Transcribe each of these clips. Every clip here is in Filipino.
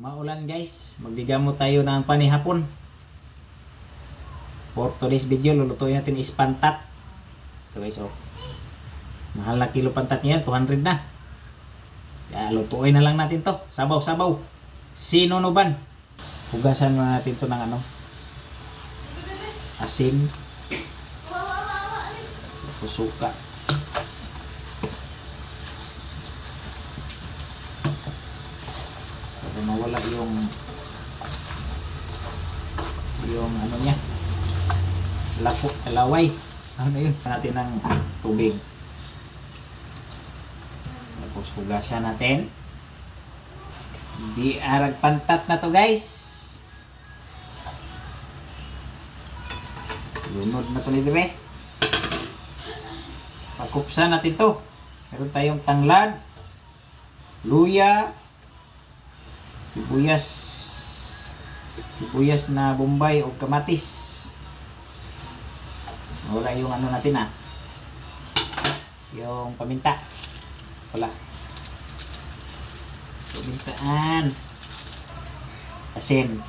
Maulan guys, magdigamot tayo ng panihapon. For today's video, lulutuin natin is pantat. Ito guys, oh. Mahal na kilo pantat niya, 200 na. Kaya lutuin na lang natin to. Sabaw-sabaw. Sinunuban. Hugasan na natin to ng asin. Suka. Para mawala yung niya. Laway. Ano yun? Natin ng tubig. Tapos hugasan natin. Di arag pantat na to guys. Lunod na to libre. Pakupsan natin to. Meron tayong tanglad, luya, sibuyas na bombay o kamatis. Wala yung natin yung paminta. Wala. Pamintaan. Asin.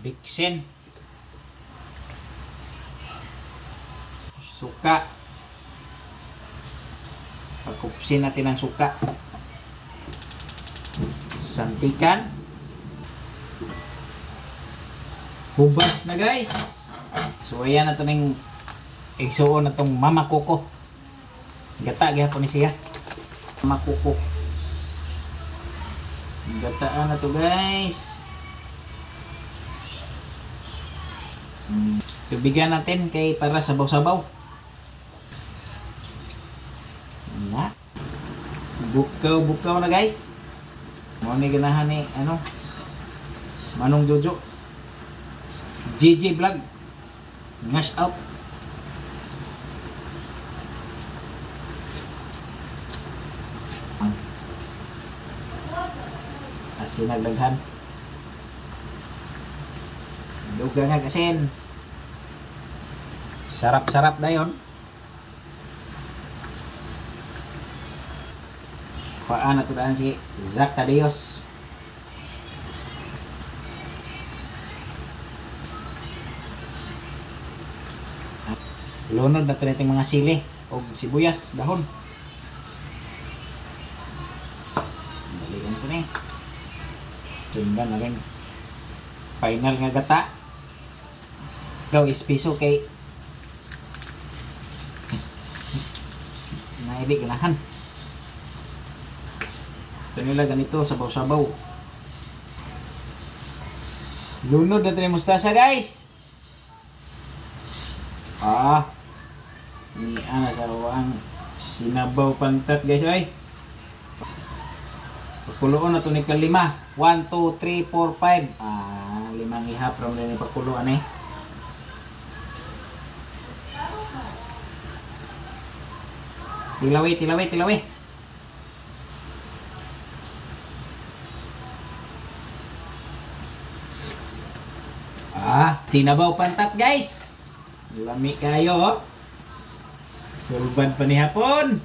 Biksen. Suka. Pagkupsin natin ang suka. Santikan. Hubas na guys. So ayan na ito ng igsuon na itong Mama Coco. Gata gihapon ni siya. Mama Coco. Gataan na ito guys. Tubigan natin kay para sabaw-sabaw. Na. Bukaw na guys. Mo ni ganahan ni Manong Jojo. GG vlog. Ngash out. Asin nagdaghan. Duga nga kasin. Sarap-sarap na yun. Paan na ito daan si Zac Tadeos. Lunod na ito natin mga sili o sibuyas, dahon. Balikan ito na eh. Tundan na rin. Final nga gata. Ikaw ispiso kay naibig ganahan. Gusto nila ganito, sabaw-sabaw. Lunod na ito yung mustasa guys. Ini sa ang sinabaw pantat guys ay. Pakuloon na ito ni kalima. 1, 2, 3, 4, 5. Limang ihap ram na yung pakuloan eh. Tilawi. Sinabaw pantat guys. Lami kayo. Sulban pa ni hapon.